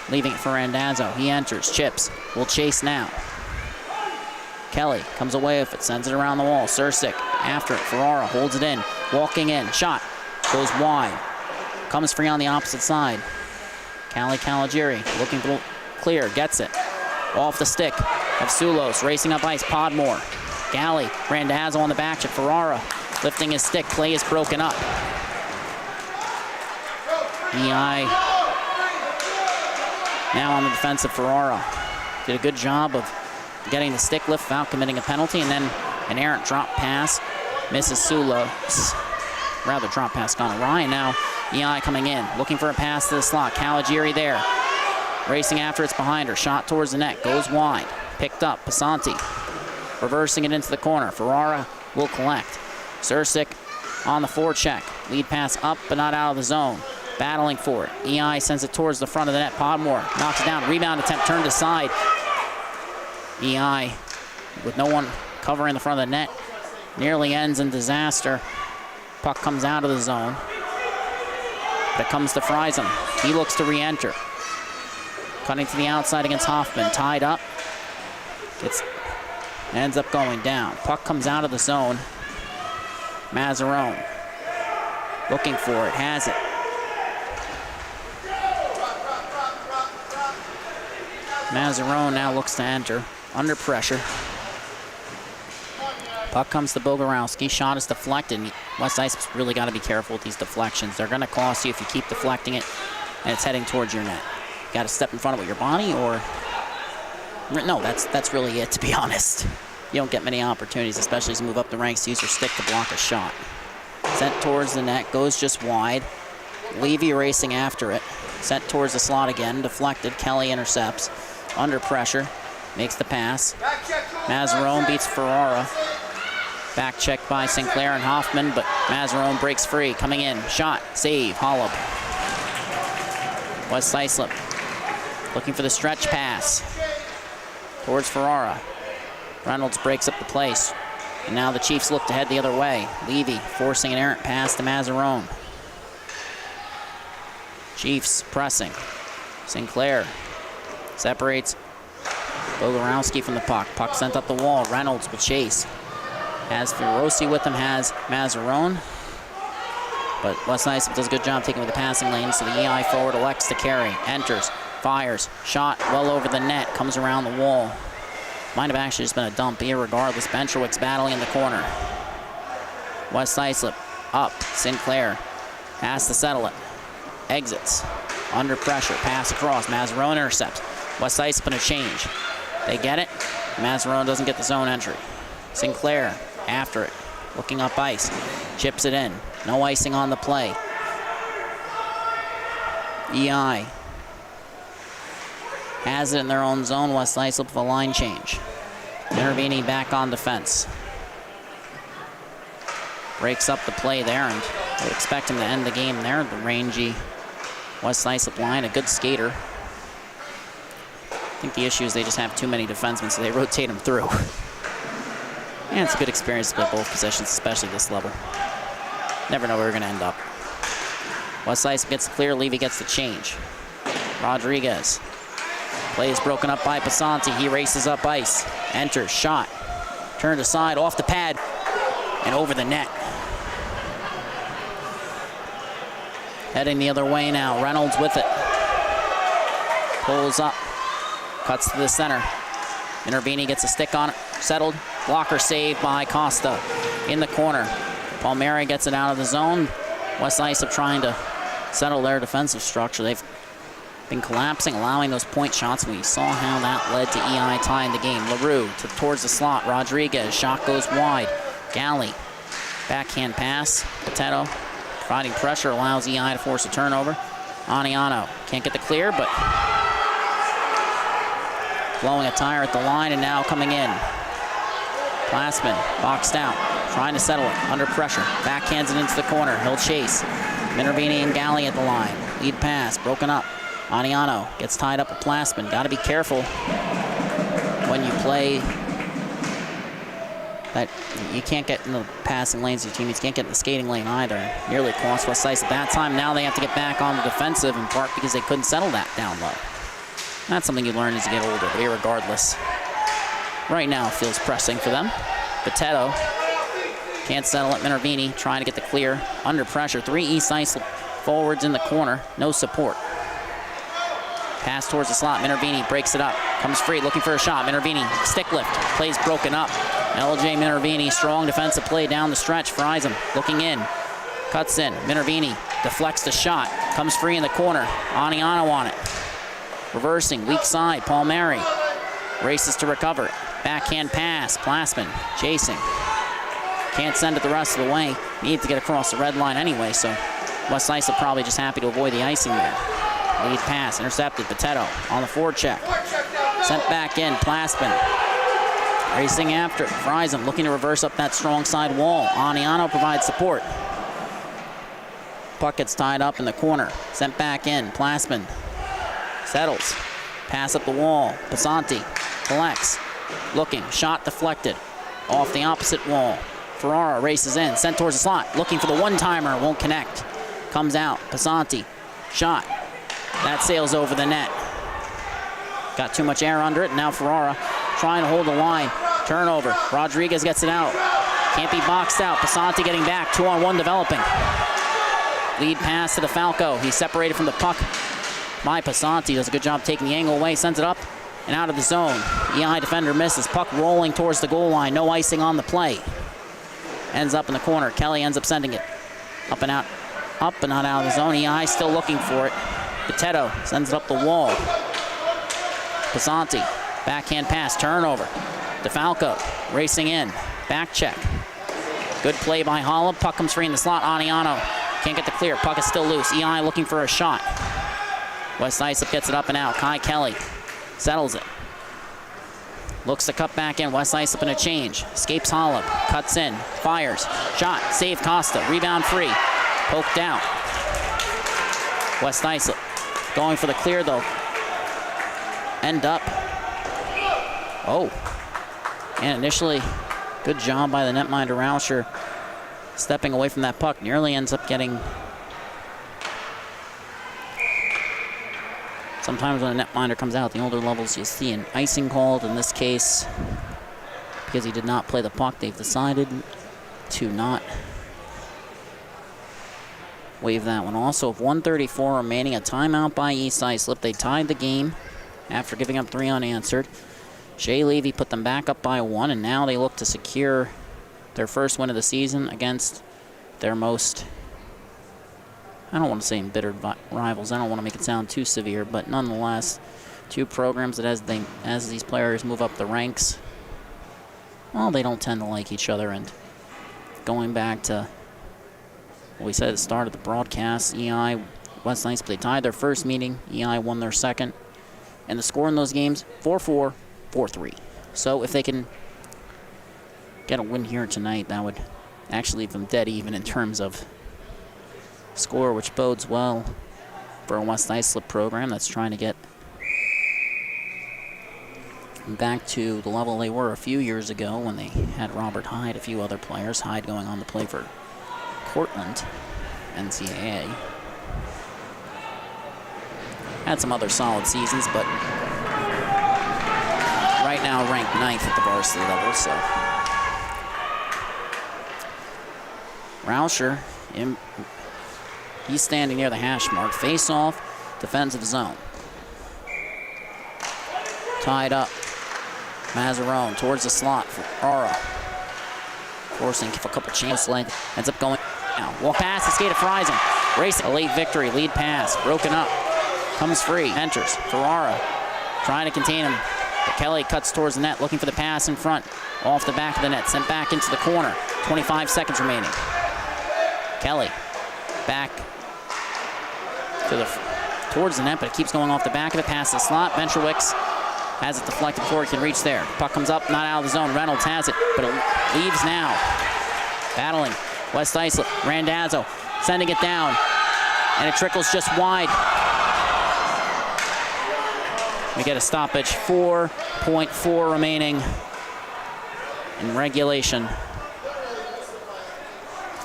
leaving it for Randazzo. He enters, chips, will chase now. Kelly comes away with it, sends it around the wall. Sursik after it, Ferrara holds it in, walking in, shot, goes wide. Comes free on the opposite side. Caligiuri looking for the clear, gets it. Off the stick of Sulos, racing up ice, Podmore. Galley, Randazzo on the back check, Ferrara lifting his stick, play is broken up. EI now on the defensive. Ferrara did a good job of getting the stick lift without committing a penalty, and then an errant drop pass misses Sulos. Rather, drop pass gone awry, and now EI coming in, looking for a pass to the slot. Caligiuri there, racing after, it's behind her. Shot towards the net, goes wide. Picked up, Pasanti, reversing it into the corner. Ferrara will collect. Sursik on the forecheck. Lead pass up, but not out of the zone. Battling for it. EI sends it towards the front of the net. Podmore knocks it down. Rebound attempt turned aside. EI, with no one covering the front of the net, nearly ends in disaster. Puck comes out of the zone. But it comes to Friesen. He looks to re-enter. Cutting to the outside against Hoffman. Tied up. Ends up going down. Puck comes out of the zone. Mazzarone looking for it. Has it. Mazzarone now looks to enter. Under pressure. Puck comes to Bogorowski. Shot is deflected. West Islip's really got to be careful with these deflections. They're going to cost you if you keep deflecting it and it's heading towards your net. You got to step in front of it with your body, or no, that's really it, to be honest. You don't get many opportunities, especially as you move up the ranks, to use your stick to block a shot. Sent towards the net, goes just wide. Levy racing after it. Sent towards the slot again, deflected. Kelly intercepts. Under pressure, makes the pass. Mazzarone beats Ferrara. Back check by Sinclair and Hoffman, but Mazzarone breaks free. Coming in, shot, save, Holub. West Islip looking for the stretch pass towards Ferrara. Reynolds breaks up the place, and now the Chiefs look to head the other way. Levy forcing an errant pass to Mazzarone. Chiefs pressing. Sinclair separates Bogorowski from the puck. Puck sent up the wall. Reynolds will chase. Has Firosi with him, has Mazzarone. But West Islip does a good job taking with the passing lane, so the EI forward elects to carry. Enters, fires, shot well over the net, comes around the wall. Might have actually just been a dump, irregardless. Bencherwick's battling in the corner. West Islip up. Sinclair has to settle it. Exits. Under pressure. Pass across. Mazzarone intercepts. West Islip in a change. They get it. Mazzarone doesn't get the zone entry. Sinclair after it. Looking up ice. Chips it in. No icing on the play. EI has it in their own zone. West Islip with a line change. Intervening back on defense. Breaks up the play there, and I would expect him to end the game there. The rangy West Islip line, a good skater. I think the issue is they just have too many defensemen, so they rotate them through. And it's a good experience to play both positions, especially this level. Never know where we're going to end up. West Islip gets the clear, Levy gets the change. Rodriguez. Play is broken up by Pasanti. He races up ice. Enters, shot. Turned aside, off the pad, and over the net. Heading the other way now. Reynolds with it. Pulls up. Cuts to the center. Intervini gets a stick on it. Settled. Blocker save by Costa. In the corner. Palmieri gets it out of the zone. West Islip trying to settle their defensive structure. They've been collapsing, allowing those point shots. We saw how that led to EI tying the game. LaRue towards the slot. Rodriguez. Shot goes wide. Galley. Backhand pass. Potato providing pressure allows EI to force a turnover. Aniano can't get the clear, but blowing a tire at the line, and now coming in. Glassman boxed out, trying to settle it under pressure. Backhands it into the corner. He'll chase. Minervini and Galley at the line. Lead pass broken up. Aniano gets tied up with Glassman. Got to be careful when you play You can't get in the passing lanes of your teammates. You can't get in the skating lane either. Nearly cost West Islip that time. Now they have to get back on the defensive, in part because they couldn't settle that down low. That's something you learn as you get older, but irregardless, right now it feels pressing for them. Potato can't settle it. Minervini trying to get the clear. Under pressure. 3 East Islip forwards in the corner. No support. Pass towards the slot. Minervini breaks it up. Comes free, looking for a shot. Minervini, stick lift. Play's broken up. LJ Minervini, strong defensive play down the stretch. Fries him. Looking in. Cuts in. Minervini deflects the shot. Comes free in the corner. Aniano on it. Reversing. Weak side. Palmieri races to recover it. Backhand pass. Plasman chasing. Can't send it the rest of the way. Needs to get across the red line anyway, so West Islip probably just happy to avoid the icing there. Lead pass, intercepted. Potato on the forecheck. Sent back in. Plasman racing after it. Fries him, looking to reverse up that strong side wall. Aniano provides support. Puck gets tied up in the corner. Sent back in. Plasman settles. Pass up the wall. Pasanti collects. Looking. Shot deflected. Off the opposite wall. Ferrara races in. Sent towards the slot. Looking for the one-timer. Won't connect. Comes out. Pasanti. Shot. That sails over the net. Got too much air under it. Now Ferrara trying to hold the line. Turnover. Rodriguez gets it out. Can't be boxed out. Pasanti getting back. 2-on-1 developing. Lead pass to DeFalco. He's separated from the puck. My Pasanti does a good job taking the angle away. Sends it up and out of the zone. EI defender misses. Puck rolling towards the goal line. No icing on the play. Ends up in the corner. Kelly ends up sending it up and out. Up and not out of the zone. EI still looking for it. Potato sends it up the wall. Pasanti, backhand pass, turnover. DeFalco racing in, back check. Good play by Holland. Puck comes free in the slot. Aniano can't get the clear. Puck is still loose. EI looking for a shot. West Islip gets it up and out. Kai Kelly settles it. Looks to cut back in. West Islip in a change. Escapes Holland. Cuts in. Fires. Shot. Save Costa. Rebound free. Poked out. West Islip going for the clear though. End up. Oh. And initially, good job by the netminder Rauscher stepping away from that puck. Nearly ends up getting. Sometimes when a netminder comes out, the older levels, you see an icing called. In this case, because he did not play the puck, they've decided to not wave that one. Also, with 1:34 remaining, a timeout by East Islip. They tied the game after giving up 3 unanswered. Jay Levy put them back up by 1, and now they look to secure their first win of the season against their most, I don't want to say embittered rivals. I don't want to make it sound too severe, but nonetheless, 2 programs that as these players move up the ranks, well, they don't tend to like each other. And going back to what we said at the start of the broadcast, EI, West Islip, they tied their first meeting. EI won their second. And the score in those games, 4-4, 4-3. So if they can get a win here tonight, that would actually leave them dead even in terms of score, which bodes well for a West Islip program that's trying to get back to the level they were a few years ago when they had Robert Hyde, a few other players. Hyde going on to play for Cortland, NCAA. Had some other solid seasons, but right now ranked 9th at the varsity level, so. Rauscher, he's standing near the hash mark. Face off, defensive zone. Tied up. Mazzarone towards the slot for Aura. Forcing a couple chances. Ends up going now. Walk past the skate of Friesen. Racing. A late victory. Lead pass. Broken up. Comes free. Enters. Ferrara trying to contain him. But Kelly cuts towards the net, looking for the pass in front. Off the back of the net. Sent back into the corner. 25 seconds remaining. Kelly back to towards the net, but it keeps going off the back of it. Past the slot. Venturewicz has it deflected before he can reach there. Puck comes up, not out of the zone. Reynolds has it, but it leaves now. Battling. West Islip. Randazzo sending it down, and it trickles just wide. We get a stoppage. 4.4 remaining in regulation.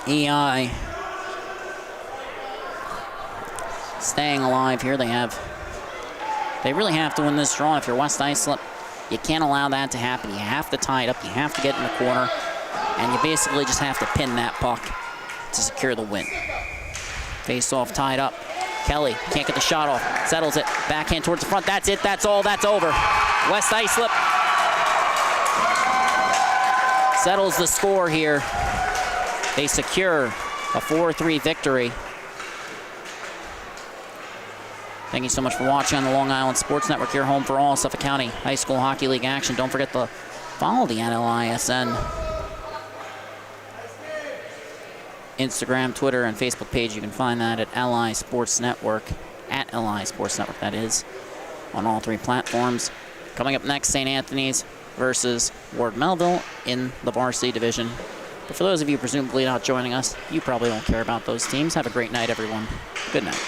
EI staying alive here. They really have to win this draw. If you're West Islip, you can't allow that to happen. You have to tie it up. You have to get in the corner. And you basically just have to pin that puck to secure the win. Face off, tied up. Kelly can't get the shot off. Settles it. Backhand towards the front. That's it. That's all. That's over. West Islip settles the score here. They secure a 4-3 victory. Thank you so much for watching on the Long Island Sports Network, your home for all Suffolk County High School Hockey League action. Don't forget to follow the NLISN Instagram, Twitter, and Facebook page. You can find that at LI Sports Network, at LI Sports Network, that is, on all 3 platforms. Coming up next, St. Anthony's versus Ward Melville in the varsity division. But for those of you presumably not joining us, you probably don't care about those teams. Have a great night, everyone. Good night.